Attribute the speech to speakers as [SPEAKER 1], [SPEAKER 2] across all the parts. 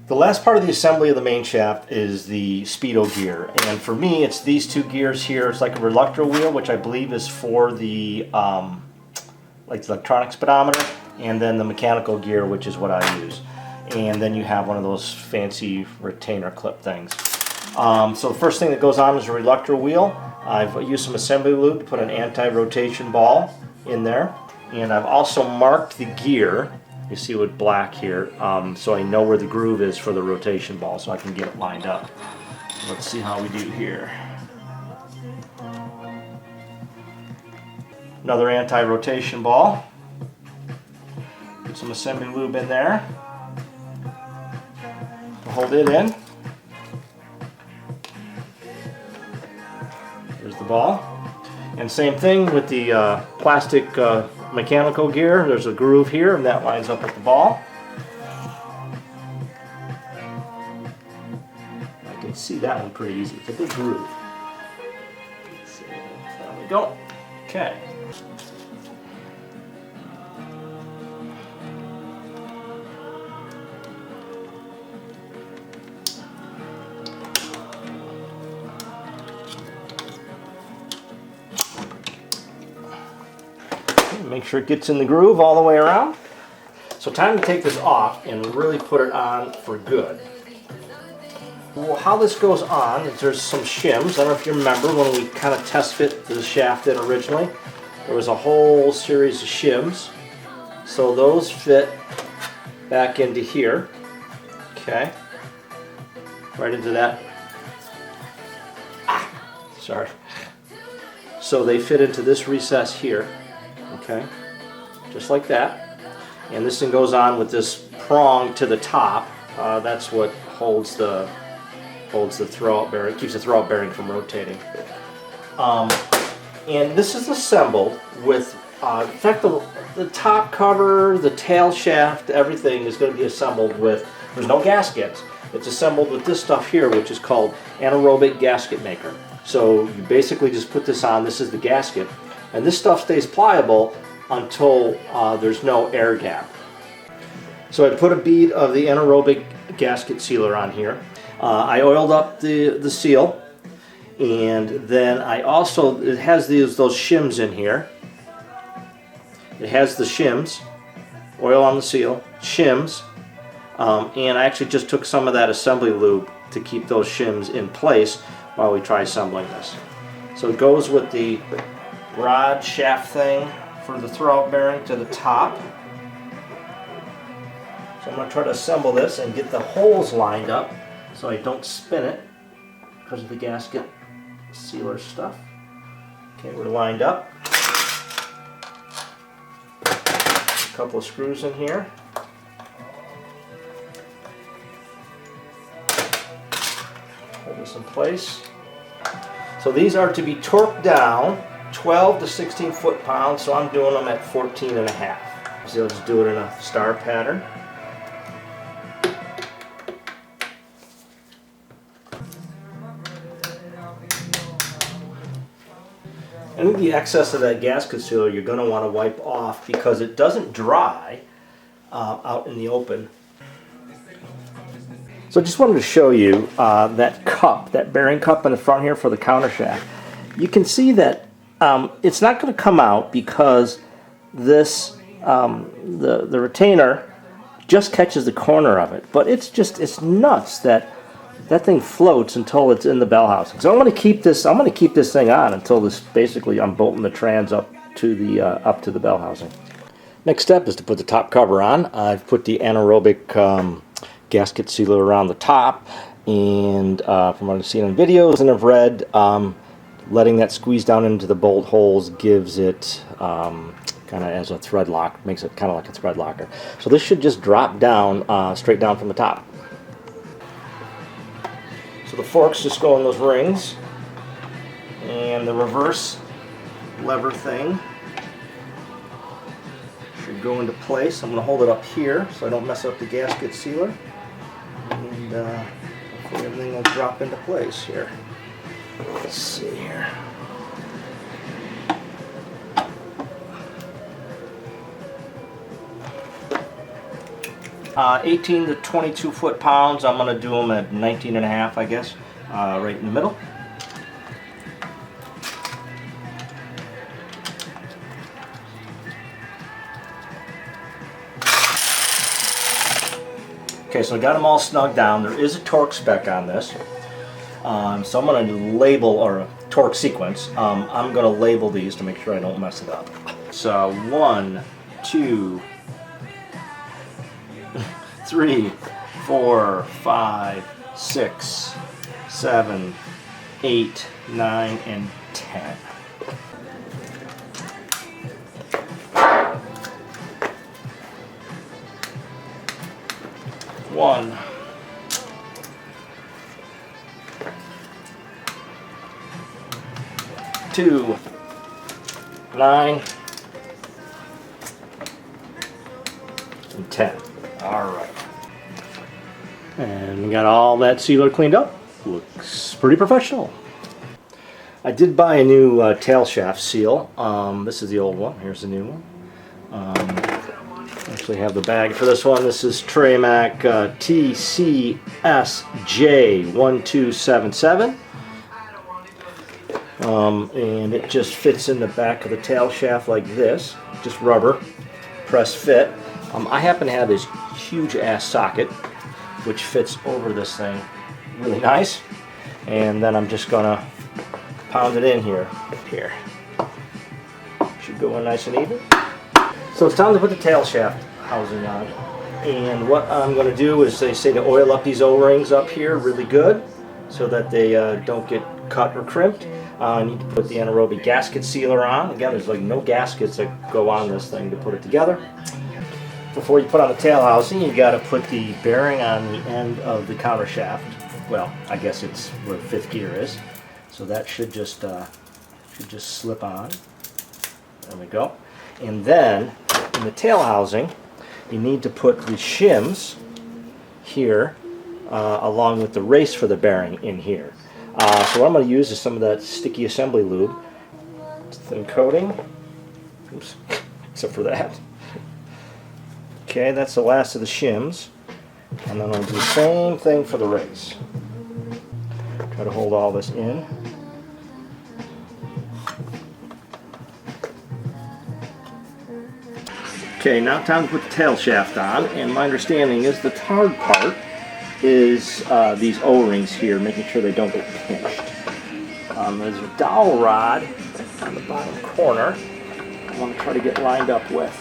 [SPEAKER 1] The last part of the assembly of the main shaft is the speedo gear, and for me it's these two gears here. It's like a reluctor wheel, which I believe is for the like the electronic speedometer, and then the mechanical gear, which is what I use. And then you have one of those fancy retainer clip things. So the first thing that goes on is a reluctor wheel. I've used some assembly lube to put an anti-rotation ball in there, and I've also marked the gear. You see with black here, so I know where the groove is for the rotation ball, so I can get it lined up. Let's see how we do here. Another anti-rotation ball. Put some assembly lube in there to hold it in. There's the ball. And same thing with the plastic mechanical gear. There's a groove here, and that lines up with the ball. I can see that one pretty easy. It's a big groove. Let's see. There we go. Okay. Make sure it gets in the groove all the way around. So time to take this off and really put it on for good. Well, how this goes on is there's some shims. I don't know if you remember when we kind of test fit the shaft in originally. There was a whole series of shims. So those fit back into here. Okay. Right into that. Sorry. So they fit into this recess here. Okay, just like that. And this thing goes on with this prong to the top. That's what holds the throwout bearing, keeps the throwout bearing from rotating. And this is assembled with, in fact, the top cover, the tail shaft, everything is going to be assembled with. There's no gaskets. It's assembled with this stuff here, which is called anaerobic gasket maker. So you basically just put this on. This is the gasket. And this stuff stays pliable until there's no air gap. So I put a bead of the anaerobic gasket sealer on here. I oiled up the seal, and then I also, it has those shims in here. It has the shims, oil on the seal, shims, and I actually just took some of that assembly lube to keep those shims in place while we try assembling this. So it goes with the rod shaft thing for the throwout bearing to the top. So I'm going to try to assemble this and get the holes lined up so I don't spin it because of the gasket sealer stuff. Okay, we're lined up. A couple of screws in here. Hold this in place. So these are to be torqued down 12 to 16 foot-pounds, so I'm doing them at 14 and a half. So I'll just do it in a star pattern. Any of the excess of that gasket sealer you're going to want to wipe off because it doesn't dry out in the open. So I just wanted to show you that cup, that bearing cup in the front here for the counter shaft. You can see that it's not going to come out because this the retainer just catches the corner of it. But it's nuts that thing floats until it's in the bell housing. So I'm going to keep this thing on until this, basically I'm bolting the trans up to the bell housing. Next step is to put the top cover on. I've put the anaerobic gasket sealer around the top, and from what I've seen in videos and I've read, letting that squeeze down into the bolt holes gives it kind of as a thread lock, makes it kind of like a thread locker. So this should just drop down, straight down from the top. So the forks just go in those rings, and the reverse lever thing should go into place. I'm going to hold it up here so I don't mess up the gasket sealer, and hopefully everything will drop into place here. Let's see here. 18 to 22 foot-pounds. I'm going to do them at 19 and a half, I guess, right in the middle. Okay, so I got them all snug down. There is a torque spec on this. So I'm going to label, or a torque sequence. I'm going to label these to make sure I don't mess it up. So 1, 2, 3, 4, 5, 6, 7, 8, 9, and 10. One, two, 9, and 10. All right. And we got all that sealer cleaned up. Looks pretty professional. I did buy a new tail shaft seal. This is the old one. Here's the new one. Actually have the bag for this one. This is Tremec TKO600. And it just fits in the back of the tail shaft like this. Just rubber, press fit. I happen to have this huge ass socket which fits over this thing really nice. And then I'm just gonna pound it in here. Should go in nice and even. So it's time to put the tail shaft housing on. And what I'm going to do is, they say to oil up these O-rings up here really good so that they don't get cut or crimped. I need to put the anaerobic gasket sealer on. Again, there's like no gaskets that go on this thing to put it together. Before you put on the tail housing, you got to put the bearing on the end of the counter shaft. Well, I guess it's where the fifth gear is. So that should just slip on. There we go. And then in the tail housing, you need to put the shims here along with the race for the bearing in here. So what I'm going to use is some of that sticky assembly lube. It's thin coating. Oops. Except for that. Okay, that's the last of the shims. And then I'll do the same thing for the race. Try to hold all this in. Okay, now time to put the tail shaft on, and my understanding is the hard part is these O-rings here, making sure they don't get pinched. There's a dowel rod on the bottom corner I want to try to get lined up with.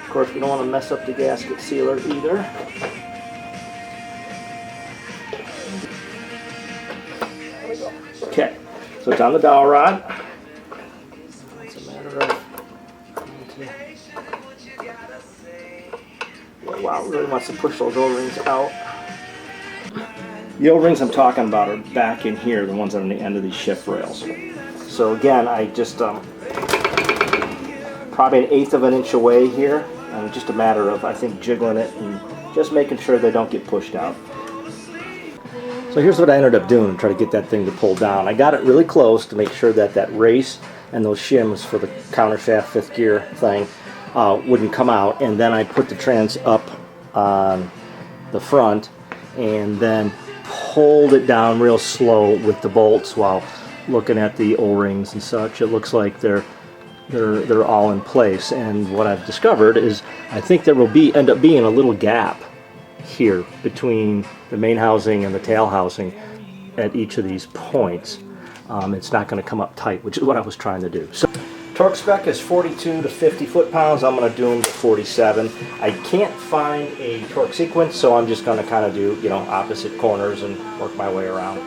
[SPEAKER 1] Of course, we don't want to mess up the gasket sealer either. There we go. Okay, so it's on the dowel rod. It's a matter of wow, it really wants to push those O-rings out. The O-rings I'm talking about are back in here, the ones on the end of these shift rails. So again, I just probably 1/8 of an inch away here, and just a matter of, I think, jiggling it and just making sure they don't get pushed out. So here's what I ended up doing to try to get that thing to pull down. I got it really close to make sure that that race and those shims for the counter shaft fifth gear thing wouldn't come out, and then I put the trans up on the front and then pulled it down real slow with the bolts while looking at the O-rings and such. It looks like they're all in place, and what I've discovered is I think there will end up being a little gap here between the main housing and the tail housing at each of these points. It's not going to come up tight, which is what I was trying to do. So torque spec is 42 to 50 foot-pounds. I'm going to do them to 47. I can't find a torque sequence, so I'm just going to kind of do, you know, opposite corners and work my way around.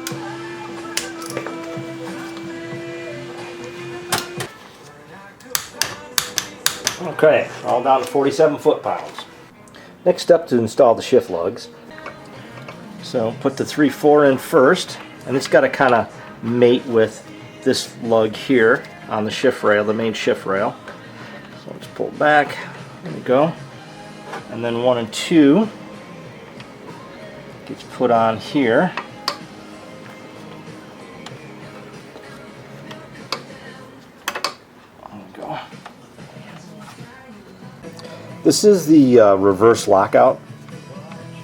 [SPEAKER 1] Okay, all down to 47 foot-pounds. Next step to install the shift lugs. So put the 3/4 in first, and it's got to kind of mate with this lug here on the shift rail, the main shift rail. So let's pull it back. There we go. And then 1 and 2 gets put on here. There we go. This is the reverse lockout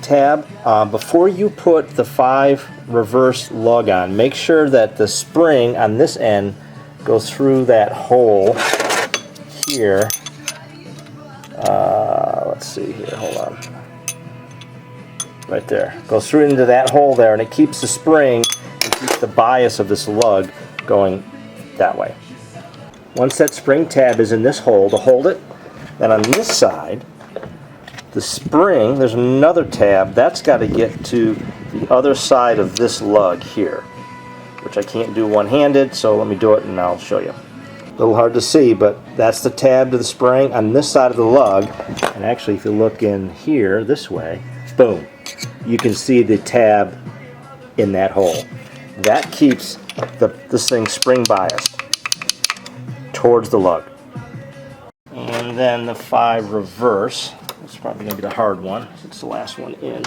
[SPEAKER 1] tab. Before you put the 5 reverse lug on, make sure that the spring on this end goes through that hole here. Let's see here, hold on. Right there. Goes through into that hole there, and it keeps the spring and keeps the bias of this lug going that way. Once that spring tab is in this hole to hold it, then on this side, the spring, there's another tab that's got to get to the other side of this lug here, which I can't do one-handed, so let me do it and I'll show you. A little hard to see, but that's the tab to the spring on this side of the lug. And actually, if you look in here this way, boom, you can see the tab in that hole. That keeps this thing spring biased towards the lug. And then the 5 reverse, it's probably going to be the hard one, it's the last one in.